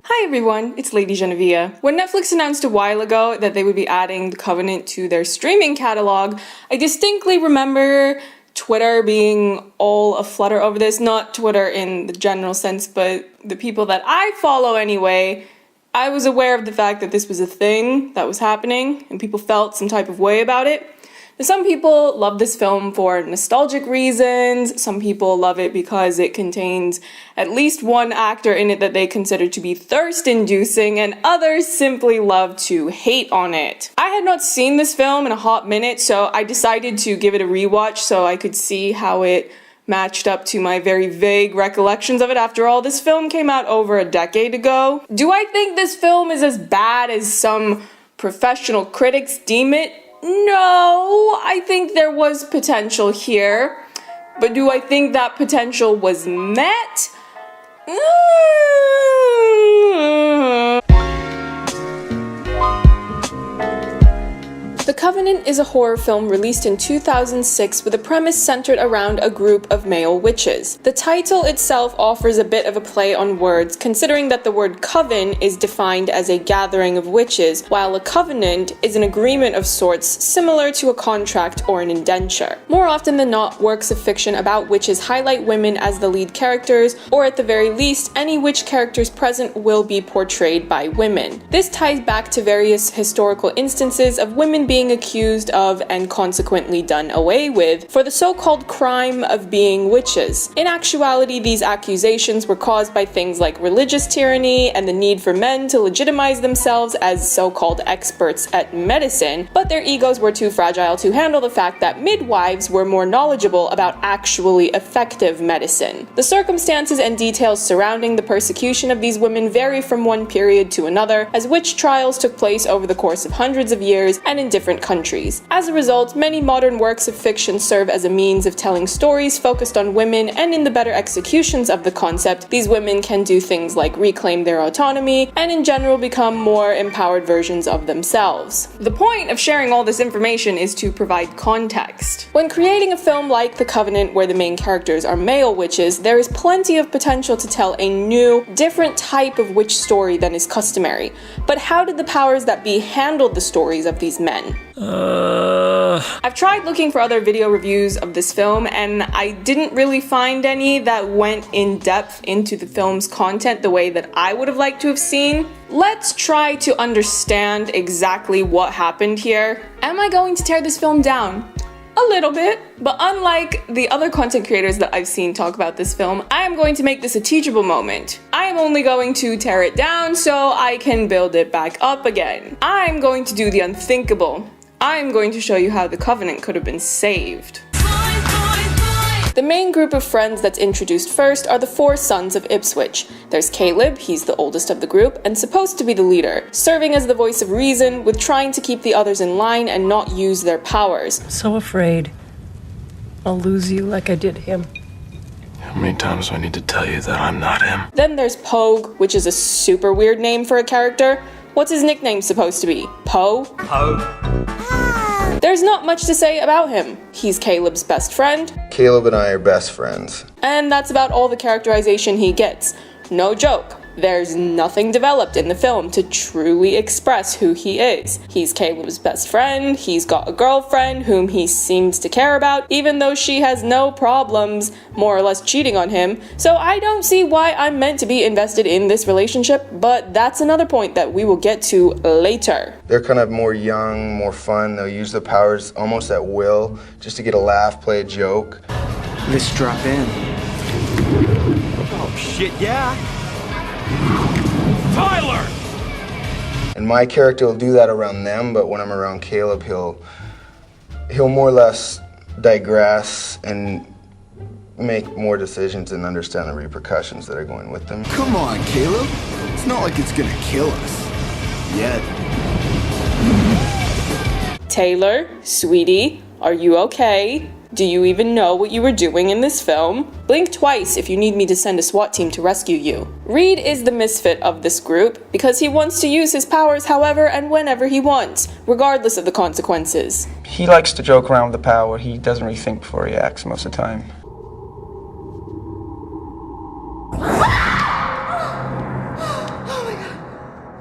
Hi everyone, it's LadyJenevia. When Netflix announced a while ago that they would be adding The Covenant to their streaming catalog, I distinctly remember Twitter being all aflutter over this. Not Twitter in the general sense, but the people that I follow anyway. I was aware of the fact that this was a thing that was happening, and people felt some type of way about it. Now, some people love this film for nostalgic reasons. Some people love it because it contains at least one actor in it that they consider to be thirst-inducing, and others simply love to hate on it. I had not seen this film in a hot minute, so I decided to give it a rewatch so I could see how it matched up to my very vague recollections of it. After all, this film came out over a decade ago. Do I think this film is as bad as some professional critics deem it? No, I think there was potential here. But do I think that potential was met? The Covenant is a horror film released in 2006 with a premise centered around a group of male witches. The title itself offers a bit of a play on words, considering that the word coven is defined as a gathering of witches, while a covenant is an agreement of sorts similar to a contract or an indenture. More often than not, works of fiction about witches highlight women as the lead characters, or at the very least, any witch characters present will be portrayed by women. This ties back to various historical instances of women being accused of and consequently done away with for the so-called crime of being witches. In actuality, these accusations were caused by things like religious tyranny and the need for men to legitimize themselves as so-called experts at medicine, but their egos were too fragile to handle the fact that midwives were more knowledgeable about actually effective medicine. The circumstances and details surrounding the persecution of these women vary from one period to another, as witch trials took place over the course of hundreds of years and in different countries. As a result, many modern works of fiction serve as a means of telling stories focused on women, and in the better executions of the concept, these women can do things like reclaim their autonomy and in general become more empowered versions of themselves. The point of sharing all this information is to provide context. When creating a film like The Covenant, where the main characters are male witches, there is plenty of potential to tell a new, different type of witch story than is customary. But how did the powers that be handle the stories of these men? I've tried looking for other video reviews of this film, and I didn't really find any that went in depth into the film's content the way that I would have liked to have seen. Let's try to understand exactly what happened here. Am I going to tear this film down? A little bit, but unlike the other content creators that I've seen talk about this film, I am going to make this a teachable moment. I am only going to tear it down so I can build it back up again. I'm going to do the unthinkable. I'm going to show you how the Covenant could have been saved. The main group of friends that's introduced first are the four sons of Ipswich. There's Caleb, he's the oldest of the group and supposed to be the leader, serving as the voice of reason with trying to keep the others in line and not use their powers. So afraid I'll lose you like I did him. How many times do I need to tell you that I'm not him? Then there's Pogue, which is a super weird name for a character. What's his nickname supposed to be? Poe? Poe. There's not much to say about him. He's Caleb's best friend. Caleb and I are best friends. And that's about all the characterization he gets. No joke. There's nothing developed in the film to truly express who he is. He's Caleb's best friend, he's got a girlfriend whom he seems to care about, even though she has no problems more or less cheating on him. So I don't see why I'm meant to be invested in this relationship, but that's another point that we will get to later. They're kind of more young, more fun. They'll use their powers almost at will, just to get a laugh, play a joke. Let's drop in. Oh shit, yeah. Tyler! And my character will do that around them, but when I'm around Caleb, he'll more or less digress and make more decisions and understand the repercussions that are going with them. Come on, Caleb. It's not like it's gonna kill us. Yet. Taylor, sweetie, are you okay? Do you even know what you were doing in this film? Blink twice if you need me to send a SWAT team to rescue you. Reed is the misfit of this group because he wants to use his powers however and whenever he wants, regardless of the consequences. He likes to joke around with the power. He doesn't really think before he acts most of the time.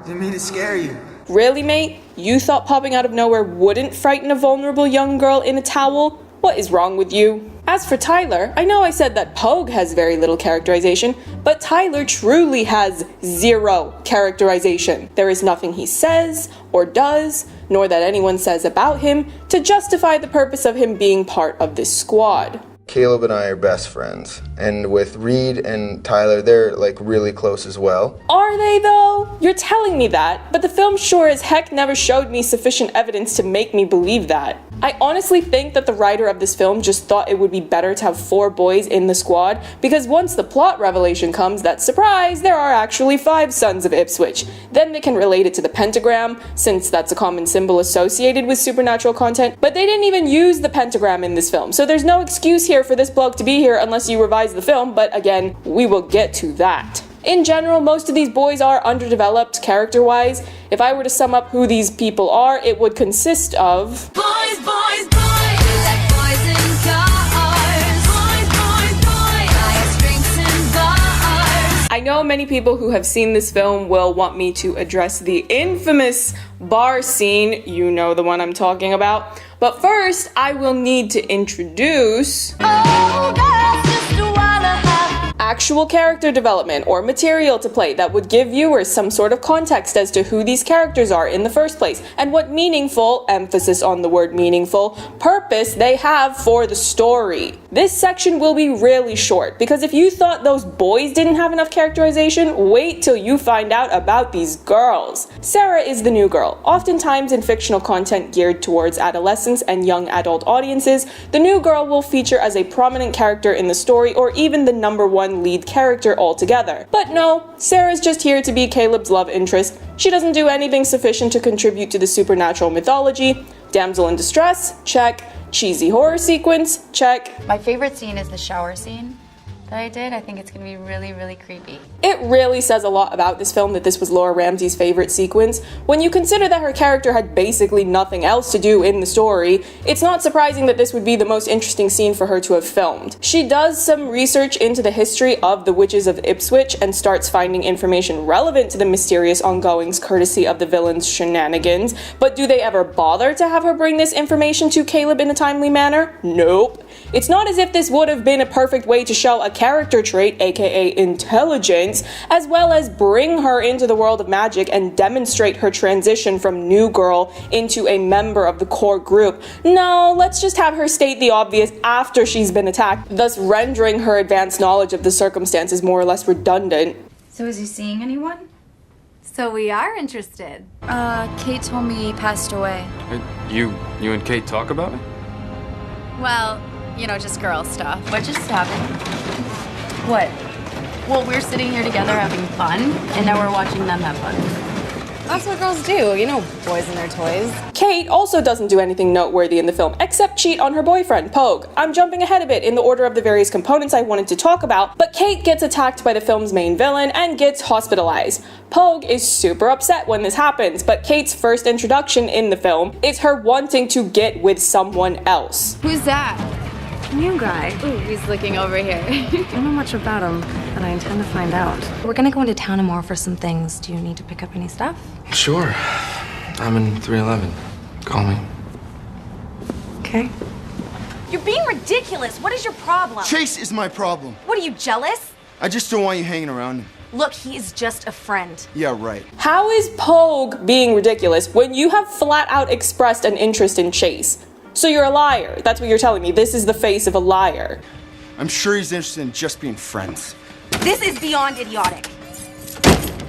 Didn't mean to scare you. Really, mate? You thought popping out of nowhere wouldn't frighten a vulnerable young girl in a towel? What is wrong with you? As for Tyler, I know I said that Pogue has very little characterization, but Tyler truly has zero characterization. There is nothing he says or does, nor that anyone says about him, to justify the purpose of him being part of this squad. Caleb and I are best friends, and with Reed and Tyler, they're like really close as well. Are they though? You're telling me that, but the film sure as heck never showed me sufficient evidence to make me believe that. I honestly think that the writer of this film just thought it would be better to have 4 boys in the squad, because once the plot revelation comes that, surprise, there are actually 5 sons of Ipswich. Then they can relate it to the pentagram, since that's a common symbol associated with supernatural content, but they didn't even use the pentagram in this film, so there's no excuse here for this bloke to be here unless you revise the film, but again, we will get to that. In general, most of these boys are underdeveloped character-wise. If I were to sum up who these people are, it would consist of Boys, boys, boys, we like boys in cars. Boys, boys, boys, highest drinks and bars. I know many people who have seen this film will want me to address the infamous bar scene. You know the one I'm talking about. But first, I will need to introduce Oh, girls just wanna have actual character development or material to play that would give viewers some sort of context as to who these characters are in the first place and what meaningful, emphasis on the word meaningful, purpose they have for the story. This section will be really short because if you thought those boys didn't have enough characterization, wait till you find out about these girls. Sarah is the new girl. Oftentimes in fictional content geared towards adolescents and young adult audiences, the new girl will feature as a prominent character in the story or even the #1 lead character altogether. But no, Sarah's just here to be Caleb's love interest. She doesn't do anything sufficient to contribute to the supernatural mythology. Damsel in distress? Check. Cheesy horror sequence? Check. My favorite scene is the shower scene that I did. I think it's gonna be really, really creepy. It really says a lot about this film that this was Laura Ramsey's favorite sequence. When you consider that her character had basically nothing else to do in the story, it's not surprising that this would be the most interesting scene for her to have filmed. She does some research into the history of the witches of Ipswich and starts finding information relevant to the mysterious ongoings courtesy of the villain's shenanigans, but do they ever bother to have her bring this information to Caleb in a timely manner? Nope. It's not as if this would have been a perfect way to show a character trait, aka intelligence, as well as bring her into the world of magic and demonstrate her transition from new girl into a member of the core group. No, let's just have her state the obvious after she's been attacked, thus rendering her advanced knowledge of the circumstances more or less redundant. So is he seeing anyone? So we are interested. Kate told me he passed away. You and Kate talk about it? Well, you know, just girl stuff. What just happened? What? Well, we're sitting here together having fun, and now we're watching them have fun. That's what girls do, you know, boys and their toys. Kate also doesn't do anything noteworthy in the film except cheat on her boyfriend, Pogue. I'm jumping ahead a bit in the order of the various components I wanted to talk about, but Kate gets attacked by the film's main villain and gets hospitalized. Pogue is super upset when this happens, but Kate's first introduction in the film is her wanting to get with someone else. Who's that? New guy. Ooh, he's looking over here. I don't know much about him, and I intend to find out. We're gonna go into town tomorrow for some things. Do you need to pick up any stuff? Sure. I'm in 311. Call me. Okay. You're being ridiculous. What is your problem? Chase is my problem. What are you, jealous? I just don't want you hanging around him. Look, he is just a friend. Yeah, right. How is Pogue being ridiculous when you have flat out expressed an interest in Chase? So you're a liar. That's what you're telling me. This is the face of a liar. I'm sure he's interested in just being friends. This is beyond idiotic.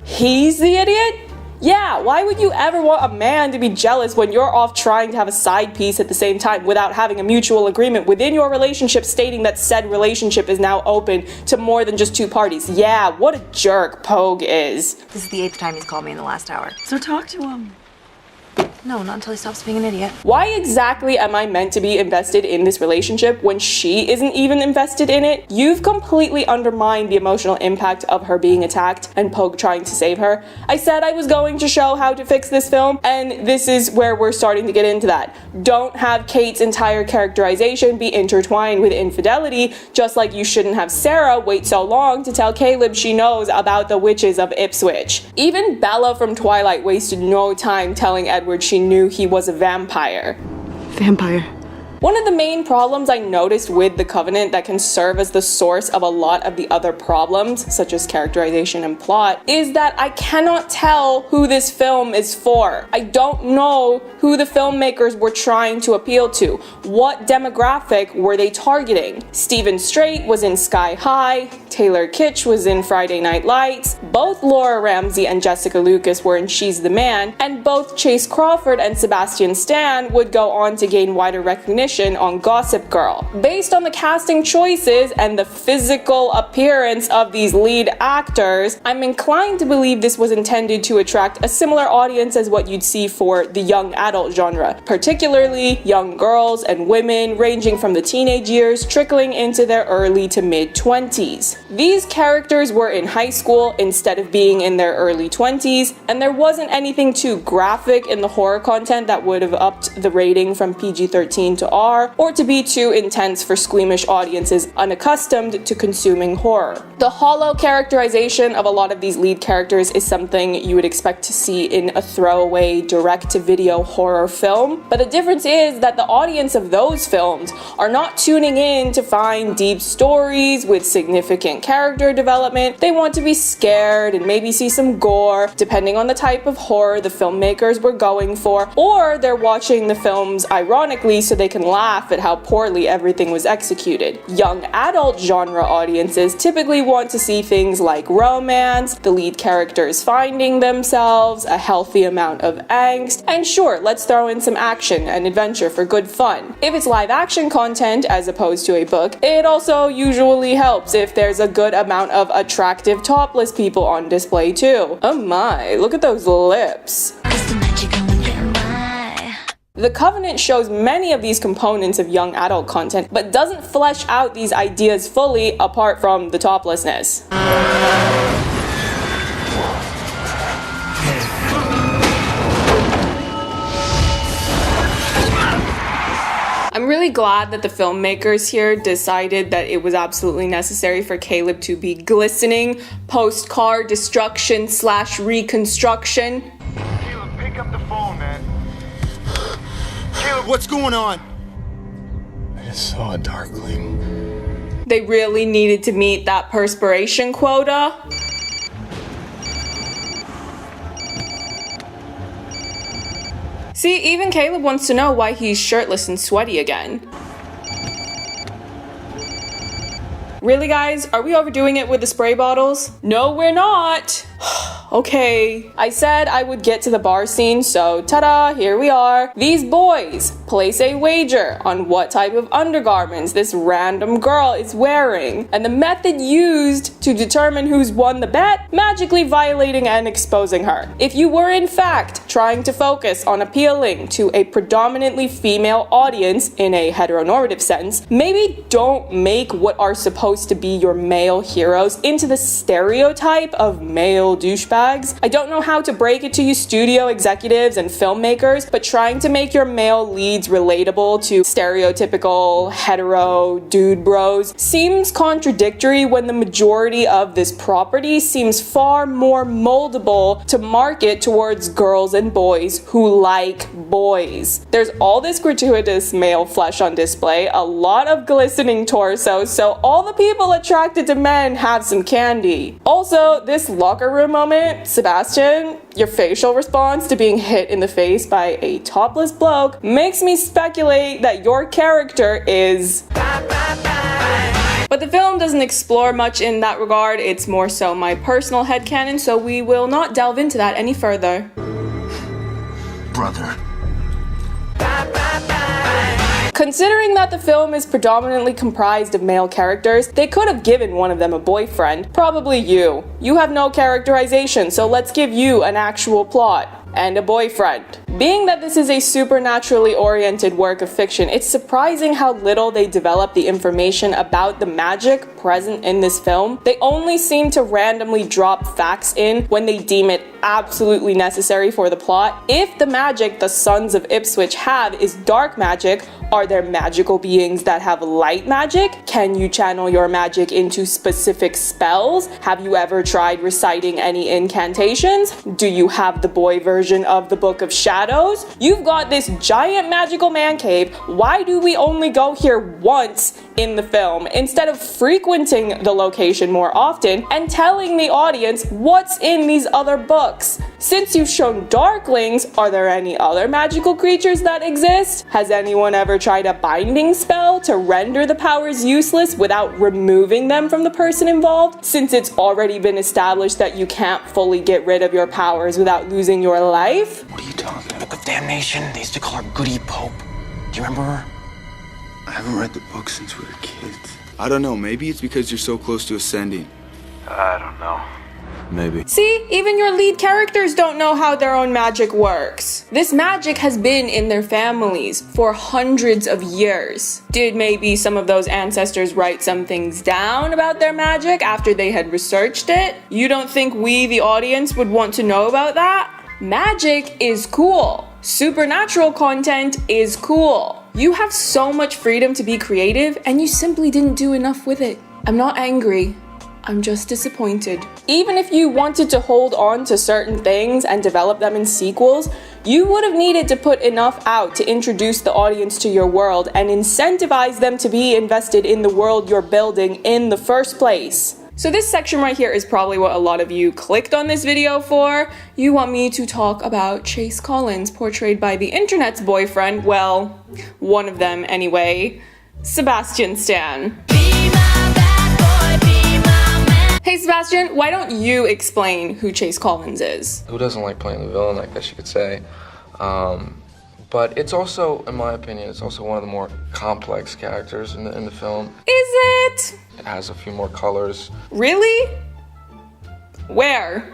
He's the idiot? Yeah, why would you ever want a man to be jealous when you're off trying to have a side piece at the same time without having a mutual agreement within your relationship stating that said relationship is now open to more than just 2 parties? Yeah, what a jerk Pogue is. This is the 8th time he's called me in the last hour. So talk to him. No, not until he stops being an idiot. Why exactly am I meant to be invested in this relationship when she isn't even invested in it? You've completely undermined the emotional impact of her being attacked and Pogue trying to save her. I said I was going to show how to fix this film, and this is where we're starting to get into that. Don't have Kate's entire characterization be intertwined with infidelity, just like you shouldn't have Sarah wait so long to tell Caleb she knows about the witches of Ipswich. Even Bella from Twilight wasted no time telling Edward she knew he was a vampire. Vampire. One of the main problems I noticed with The Covenant that can serve as the source of a lot of the other problems, such as characterization and plot, is that I cannot tell who this film is for. I don't know who the filmmakers were trying to appeal to. What demographic were they targeting? Steven Strait was in Sky High, Taylor Kitsch was in Friday Night Lights, both Laura Ramsey and Jessica Lucas were in She's the Man, and both Chase Crawford and Sebastian Stan would go on to gain wider recognition on Gossip Girl. Based on the casting choices and the physical appearance of these lead actors, I'm inclined to believe this was intended to attract a similar audience as what you'd see for the young adult genre, particularly young girls and women ranging from the teenage years trickling into their early to mid-20s. These characters were in high school instead of being in their early 20s, and there wasn't anything too graphic in the horror content that would have upped the rating from PG-13 to R, or to be too intense for squeamish audiences unaccustomed to consuming horror. The hollow characterization of a lot of these lead characters is something you would expect to see in a throwaway direct-to-video horror film, but the difference is that the audience of those films are not tuning in to find deep stories with significant character development. They want to be scared and maybe see some gore, depending on the type of horror the filmmakers were going for, or they're watching the films ironically so they can laugh at how poorly everything was executed. Young adult genre audiences typically want to see things like romance, the lead characters finding themselves, a healthy amount of angst, and sure, let's throw in some action and adventure for good fun. If it's live action content as opposed to a book, it also usually helps if there's a good amount of attractive topless people on display too. Oh my, look at those lips. The Covenant shows many of these components of young adult content, but doesn't flesh out these ideas fully apart from the toplessness. I'm really glad that the filmmakers here decided that it was absolutely necessary for Caleb to be glistening post-car destruction / reconstruction. Caleb, pick up the phone, man. Caleb, what's going on? I just saw a darkling. They really needed to meet that perspiration quota. See, even Caleb wants to know why he's shirtless and sweaty again. Really, guys? Are we overdoing it with the spray bottles? No, we're not. Okay, I said I would get to the bar scene, so ta-da, here we are. These boys place a wager on what type of undergarments this random girl is wearing, and the method used to determine who's won the bet, magically violating and exposing her. If you were in fact trying to focus on appealing to a predominantly female audience in a heteronormative sense, maybe don't make what are supposed to be your male heroes into the stereotype of male douchebags. I don't know how to break it to you studio executives and filmmakers, but trying to make your male leads relatable to stereotypical hetero dude bros seems contradictory when the majority of this property seems far more moldable to market towards girls and boys who like boys. There's all this gratuitous male flesh on display, a lot of glistening torsos, so all the people attracted to men have some candy. Also, this locker room moment, Sebastian, your facial response to being hit in the face by a topless bloke makes me speculate that your character is... But the film doesn't explore much in that regard, it's more so my personal headcanon, so we will not delve into that any further. Brother. Considering that the film is predominantly comprised of male characters, they could have given one of them a boyfriend. Probably you. You have no characterization, so let's give you an actual plot and a boyfriend. Being that this is a supernaturally oriented work of fiction, it's surprising how little they develop the information about the magic present in this film. They only seem to randomly drop facts in when they deem it absolutely necessary for the plot. If the magic the Sons of Ipswich have is dark magic, are there magical beings that have light magic? Can you channel your magic into specific spells? Have you ever tried reciting any incantations? Do you have the boy version of the Book of Shadows? You've got this giant magical man cave. Why do we only go here once in the film instead of frequenting the location more often and telling the audience what's in these other books? Since you've shown darklings, are there any other magical creatures that exist? Has anyone ever tried a binding spell to render the powers useless without removing them from the person involved? Since it's already been established that you can't fully get rid of your powers without losing your life? What are you talking about? The damnation they used to call her Goody Pope. Do you remember her? I haven't read the book since we were kids. I don't know, maybe it's because you're so close to ascending. I don't know. Maybe. See, even your lead characters don't know how their own magic works. This magic has been in their families for hundreds of years. Did maybe some of those ancestors write some things down about their magic after they had researched it? You don't think we, the audience, would want to know about that? Magic is cool. Supernatural content is cool. You have so much freedom to be creative, and you simply didn't do enough with it. I'm not angry. I'm just disappointed. Even if you wanted to hold on to certain things and develop them in sequels, you would have needed to put enough out to introduce the audience to your world and incentivize them to be invested in the world you're building in the first place. So this section right here is probably what a lot of you clicked on this video for. You want me to talk about Chase Collins, portrayed by the internet's boyfriend, well, one of them anyway, Sebastian Stan. Hey Sebastian, why don't you explain who Chase Collins is? Who doesn't like playing the villain, I guess you could say. But it's also, in my opinion, it's also one of the more complex characters in the film. Is it? It has a few more colors. Really? Where?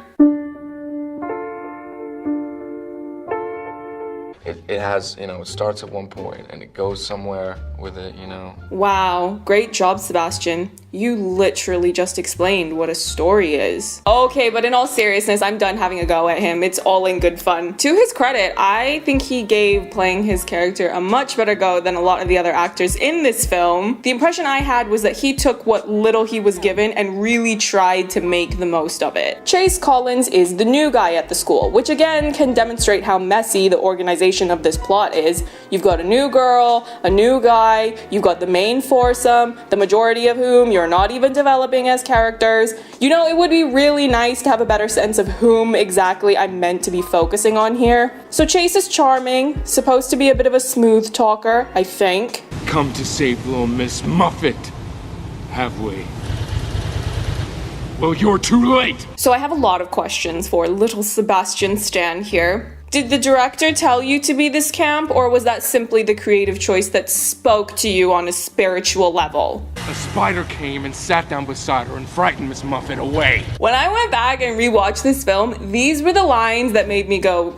It has, you know, it starts at one point and it goes somewhere with it, you know. Wow, great job, Sebastian. You literally just explained what a story is. Okay, but in all seriousness, I'm done having a go at him. It's all in good fun. To his credit, I think he gave playing his character a much better go than a lot of the other actors in this film. The impression I had was that he took what little he was given and really tried to make the most of it. Chase Collins is the new guy at the school, which again can demonstrate how messy the organization of this plot is. You've got a new girl, a new guy, you've got the main foursome, the majority of whom you're not even developing as characters. You know, it would be really nice to have a better sense of whom exactly I'm meant to be focusing on here. So Chase is charming, supposed to be a bit of a smooth talker, I think. Come to save little Miss Muffet, have we? Well, you're too late! So I have a lot of questions for little Sebastian Stan here. Did the director tell you to be this camp, or was that simply the creative choice that spoke to you on a spiritual level? A spider came and sat down beside her and frightened Miss Muffet away. When I went back and rewatched this film, these were the lines that made me go,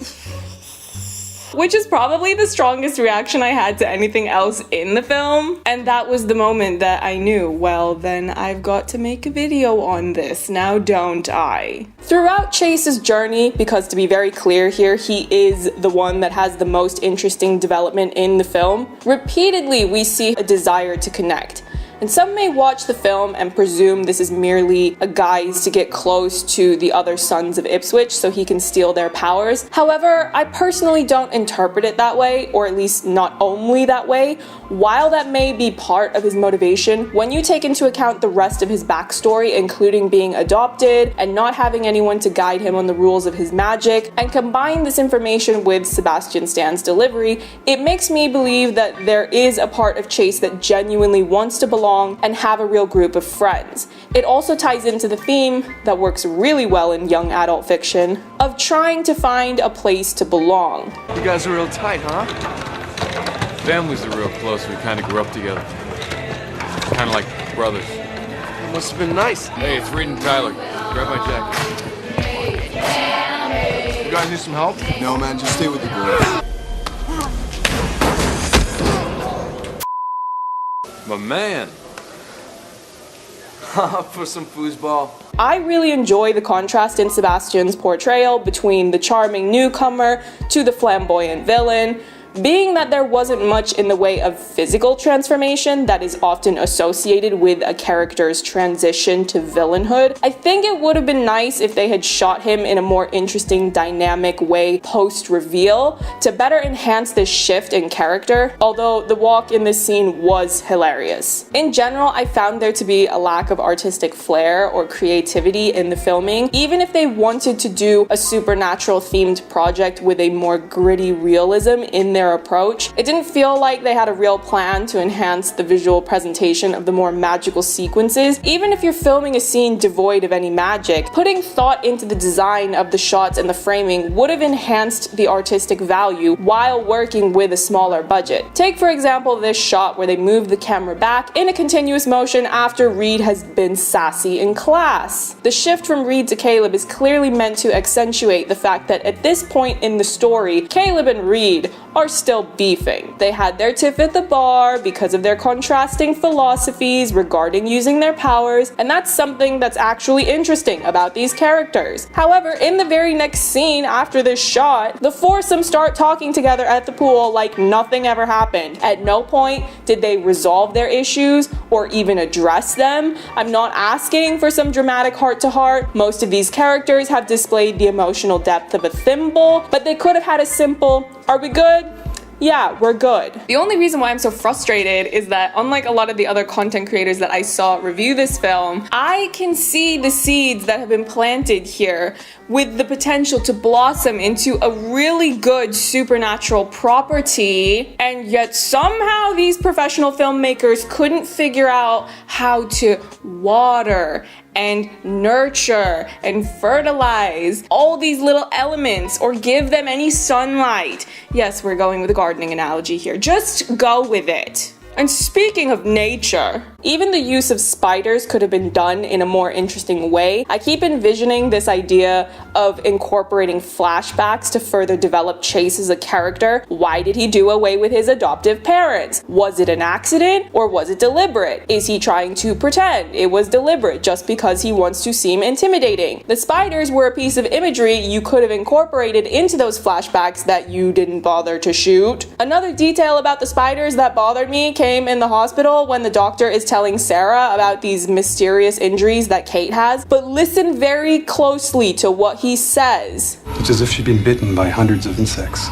which is probably the strongest reaction I had to anything else in the film. And that was the moment that I knew, well, then I've got to make a video on this, now don't I? Throughout Chase's journey, because to be very clear here, he is the one that has the most interesting development in the film, repeatedly we see a desire to connect. And some may watch the film and presume this is merely a guise to get close to the other sons of Ipswich so he can steal their powers. However, I personally don't interpret it that way, or at least not only that way. While that may be part of his motivation, when you take into account the rest of his backstory, including being adopted and not having anyone to guide him on the rules of his magic, and combine this information with Sebastian Stan's delivery, it makes me believe that there is a part of Chase that genuinely wants to belong and have a real group of friends. It also ties into the theme that works really well in young adult fiction of trying to find a place to belong. You guys are real tight, huh? Families are real close. We kind of grew up together. Kind of like brothers. It must have been nice. Hey, it's Reed and Tyler. Grab my jacket. You guys need some help? No, man, just stay with the boys. My man. For some foosball. I really enjoy the contrast in Sebastian's portrayal between the charming newcomer to the flamboyant villain. Being that there wasn't much in the way of physical transformation that is often associated with a character's transition to villainhood, I think it would have been nice if they had shot him in a more interesting, dynamic way post-reveal to better enhance this shift in character, although the walk in this scene was hilarious. In general, I found there to be a lack of artistic flair or creativity in the filming, even if they wanted to do a supernatural themed project with a more gritty realism in their approach. It didn't feel like they had a real plan to enhance the visual presentation of the more magical sequences. Even if you're filming a scene devoid of any magic, putting thought into the design of the shots and the framing would have enhanced the artistic value while working with a smaller budget. Take for example this shot where they move the camera back in a continuous motion after Reed has been sassy in class. The shift from Reed to Caleb is clearly meant to accentuate the fact that at this point in the story, Caleb and Reed are still beefing. They had their tiff at the bar because of their contrasting philosophies regarding using their powers, and that's something that's actually interesting about these characters. However, in the very next scene after this shot, the foursome start talking together at the pool like nothing ever happened. At no point did they resolve their issues or even address them. I'm not asking for some dramatic heart-to-heart. Most of these characters have displayed the emotional depth of a thimble, but they could have had a simple, "Are we good? Yeah, we're good." The only reason why I'm so frustrated is that unlike a lot of the other content creators that I saw review this film, I can see the seeds that have been planted here with the potential to blossom into a really good supernatural property, and yet somehow these professional filmmakers couldn't figure out how to water and nurture and fertilize all these little elements or give them any sunlight. Yes, we're going with a gardening analogy here. Just go with it. And speaking of nature, even the use of spiders could have been done in a more interesting way. I keep envisioning this idea of incorporating flashbacks to further develop Chase as a character. Why did he do away with his adoptive parents? Was it an accident or was it deliberate? Is he trying to pretend it was deliberate just because he wants to seem intimidating? The spiders were a piece of imagery you could have incorporated into those flashbacks that you didn't bother to shoot. Another detail about the spiders that bothered me came in the hospital when the doctor is telling Sarah about these mysterious injuries that Kate has, but listen very closely to what he says. It's as if she'd been bitten by hundreds of insects.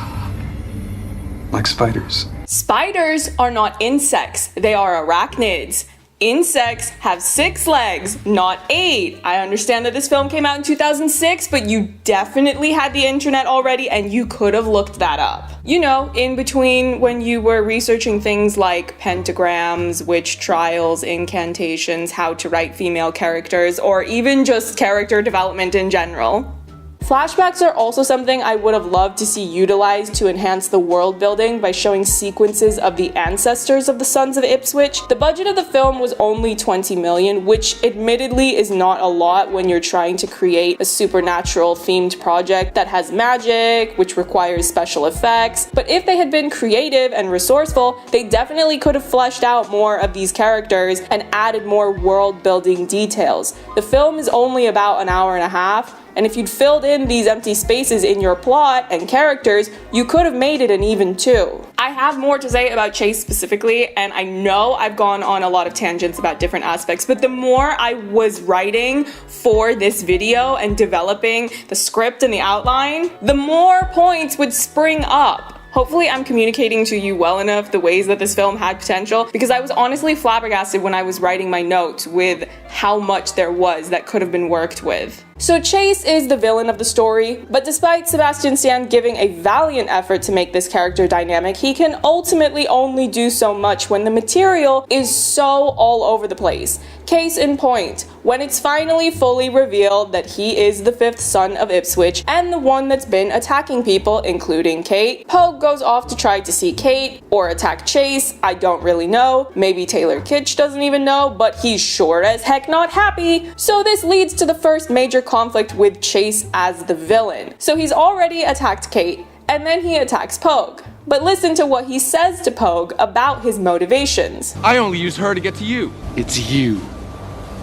Like spiders. Spiders are not insects, they are arachnids. Insects have 6 legs, not 8. I understand that this film came out in 2006, but you definitely had the internet already and you could have looked that up. You know, in between when you were researching things like pentagrams, witch trials, incantations, how to write female characters, or even just character development in general. Flashbacks are also something I would have loved to see utilized to enhance the world building by showing sequences of the ancestors of the Sons of Ipswich. The budget of the film was only $20 million, which admittedly is not a lot when you're trying to create a supernatural themed project that has magic, which requires special effects. But if they had been creative and resourceful, they definitely could have fleshed out more of these characters and added more world building details. The film is only about an hour and a half, and if you'd filled in these empty spaces in your plot and characters, you could have made it an even 2. I have more to say about Chase specifically, and I know I've gone on a lot of tangents about different aspects, but the more I was writing for this video and developing the script and the outline, the more points would spring up. Hopefully I'm communicating to you well enough the ways that this film had potential, because I was honestly flabbergasted when I was writing my notes with how much there was that could have been worked with. So Chase is the villain of the story, but despite Sebastian Stan giving a valiant effort to make this character dynamic, he can ultimately only do so much when the material is so all over the place. Case in point, when it's finally fully revealed that he is the 5th son of Ipswich and the one that's been attacking people, including Kate, Pogue goes off to try to see Kate or attack Chase. I don't really know. Maybe Taylor Kitsch doesn't even know, but he's sure as heck not happy. So this leads to the first major conflict with Chase as the villain. So he's already attacked Kate, and then he attacks Pogue. But listen to what he says to Pogue about his motivations. I only use her to get to you. It's you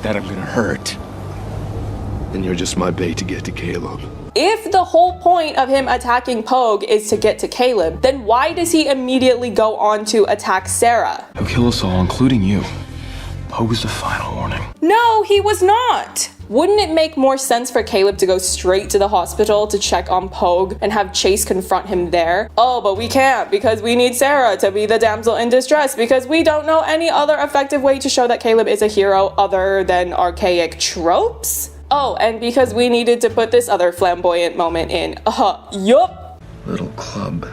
that I'm gonna hurt. And you're just my bait to get to Caleb. If the whole point of him attacking Pogue is to get to Caleb, then why does he immediately go on to attack Sarah? He'll kill us all, including you. Pogue was the final warning. No, he was not! Wouldn't it make more sense for Caleb to go straight to the hospital to check on Pogue and have Chase confront him there? Oh, but we can't because we need Sarah to be the damsel in distress because we don't know any other effective way to show that Caleb is a hero other than archaic tropes? Oh, and because we needed to put this other flamboyant moment in. Yup. Little club.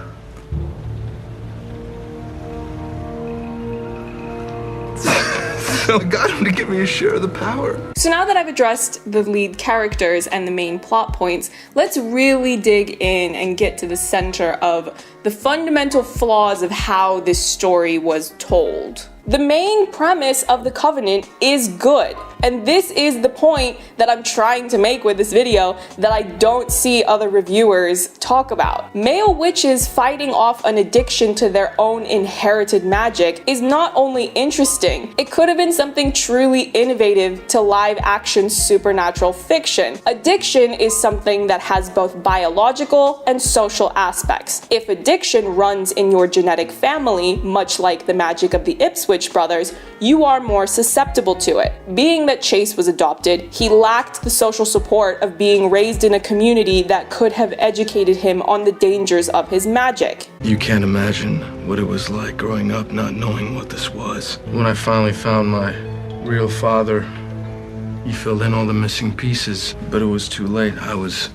I got him to give me a share of the power. So now that I've addressed the lead characters and the main plot points, let's really dig in and get to the center of the fundamental flaws of how this story was told. The main premise of the Covenant is good, and this is the point that I'm trying to make with this video that I don't see other reviewers talk about. Male witches fighting off an addiction to their own inherited magic is not only interesting, it could have been something truly innovative to live action supernatural fiction. Addiction is something that has both biological and social aspects. If addiction runs in your genetic family, much like the magic of the Ipswich brothers, you are more susceptible to it. Being that Chase was adopted, he lacked the social support of being raised in a community that could have educated him on the dangers of his magic. You can't imagine what it was like growing up not knowing what this was. When I finally found my real father, he filled in all the missing pieces, but it was too late. I was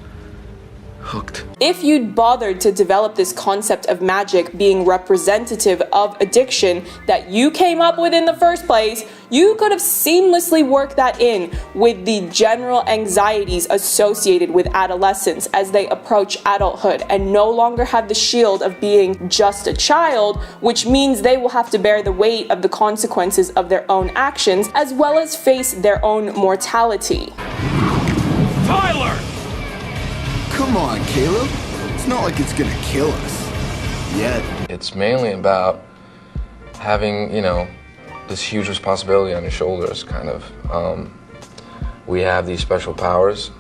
hooked. If you'd bothered to develop this concept of magic being representative of addiction that you came up with in the first place, you could have seamlessly worked that in with the general anxieties associated with adolescence as they approach adulthood and no longer have the shield of being just a child, which means they will have to bear the weight of the consequences of their own actions as well as face their own mortality. Tyler! Come on, Caleb. It's not like it's gonna kill us. Yet. It's mainly about having, this huge responsibility on your shoulders, kind of. We have these special powers,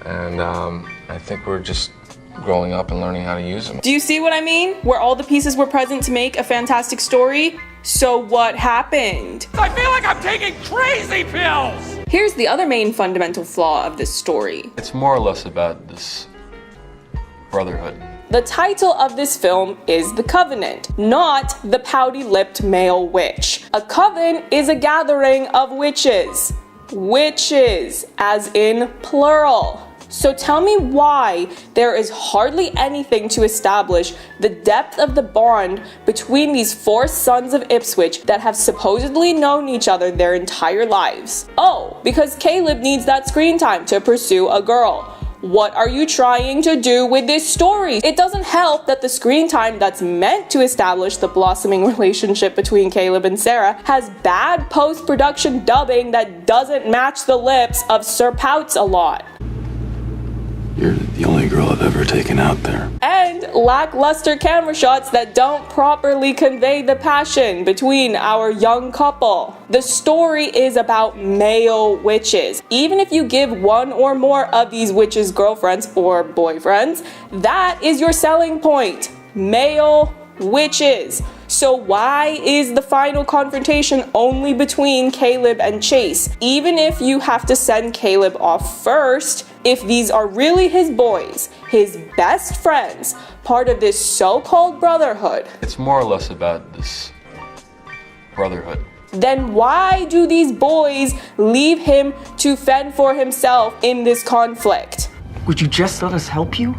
and I think we're just growing up and learning how to use them. Do you see what I mean? Where all the pieces were present to make a fantastic story? So what happened? I feel like I'm taking crazy pills! Here's the other main fundamental flaw of this story. It's more or less about this Brotherhood. The title of this film is The Covenant, not The Pouty-Lipped Male Witch. A coven is a gathering of witches. Witches, as in plural. So tell me why there is hardly anything to establish the depth of the bond between these 4 sons of Ipswich that have supposedly known each other their entire lives. Oh, because Caleb needs that screen time to pursue a girl. What are you trying to do with this story? It doesn't help that the screen time that's meant to establish the blossoming relationship between Caleb and Sarah has bad post-production dubbing that doesn't match the lips of Sir Pouts a lot. You're the only girl I've ever taken out there. And lackluster camera shots that don't properly convey the passion between our young couple. The story is about male witches. Even if you give one or more of these witches' girlfriends or boyfriends, that is your selling point. Male witches. So why is the final confrontation only between Caleb and Chase? Even if you have to send Caleb off first, if these are really his boys, his best friends, part of this so-called brotherhood. It's more or less about this Brotherhood. Then why do these boys leave him to fend for himself in this conflict? Would you just let us help you?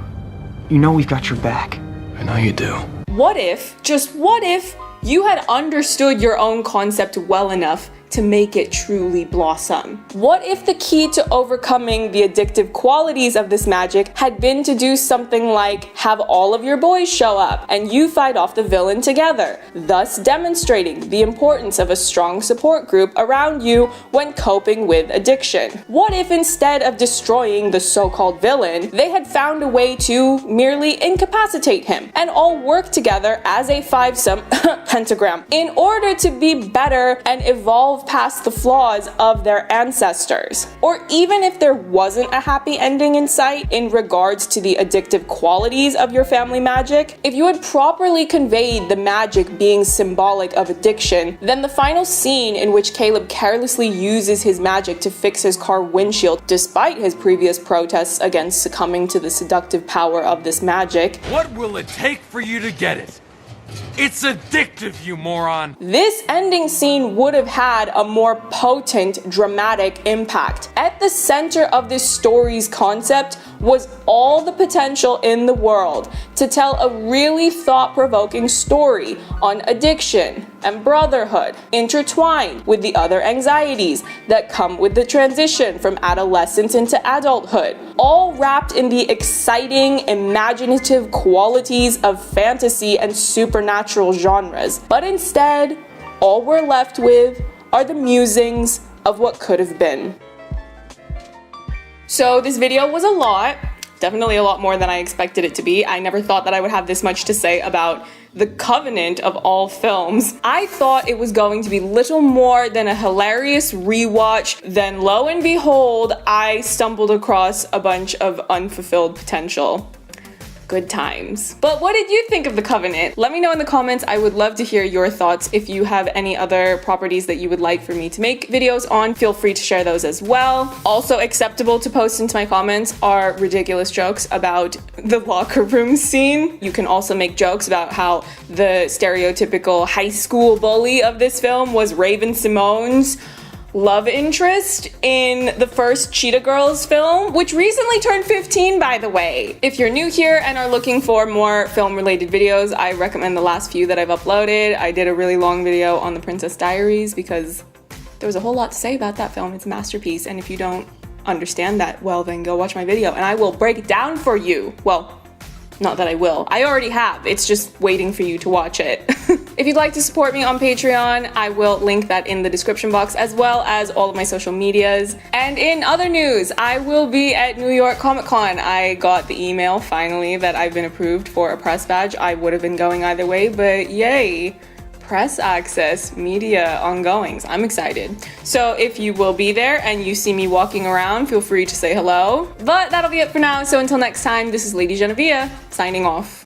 You know we've got your back. I know you do. What if, just what if, you had understood your own concept well enough to make it truly blossom? What if the key to overcoming the addictive qualities of this magic had been to do something like have all of your boys show up and you fight off the villain together, thus demonstrating the importance of a strong support group around you when coping with addiction? What if instead of destroying the so-called villain, they had found a way to merely incapacitate him and all work together as a five-some pentagram in order to be better and evolve past the flaws of their ancestors? Or even if there wasn't a happy ending in sight in regards to the addictive qualities of your family magic, if you had properly conveyed the magic being symbolic of addiction, then the final scene in which Caleb carelessly uses his magic to fix his car windshield despite his previous protests against succumbing to the seductive power of this magic. What will it take for you to get it? It's addictive, you moron! This ending scene would have had a more potent, dramatic impact. At the center of this story's concept was all the potential in the world to tell a really thought-provoking story on addiction and brotherhood, intertwined with the other anxieties that come with the transition from adolescence into adulthood, all wrapped in the exciting, imaginative qualities of fantasy and supernatural genres. But instead, all we're left with are the musings of what could have been. So this video was a lot, definitely a lot more than I expected it to be. I never thought that I would have this much to say about The Covenant of all films. I thought it was going to be little more than a hilarious rewatch, then lo and behold, I stumbled across a bunch of unfulfilled potential. Good times. But what did you think of The Covenant? Let me know in the comments. I would love to hear your thoughts. If you have any other properties that you would like for me to make videos on, feel free to share those as well. Also acceptable to post into my comments are ridiculous jokes about the locker room scene. You can also make jokes about how the stereotypical high school bully of this film was Raven Simone's love interest in the first Cheetah Girls film, which recently turned 15, by the way. If you're new here and are looking for more film-related videos, I recommend the last few that I've uploaded. I did a really long video on The Princess Diaries because there was a whole lot to say about that film. It's a masterpiece, and if you don't understand that, well, then go watch my video and I will break it down for you. Well, not that I will. I already have. It's just waiting for you to watch it. If you'd like to support me on Patreon, I will link that in the description box, as well as all of my social medias. And in other news, I will be at New York Comic Con. I got the email finally that I've been approved for a press badge. I would have been going either way, but yay. Press access, media ongoings. I'm excited. So if you will be there and you see me walking around, feel free to say hello. But that'll be it for now. So until next time, this is LadyJenevia signing off.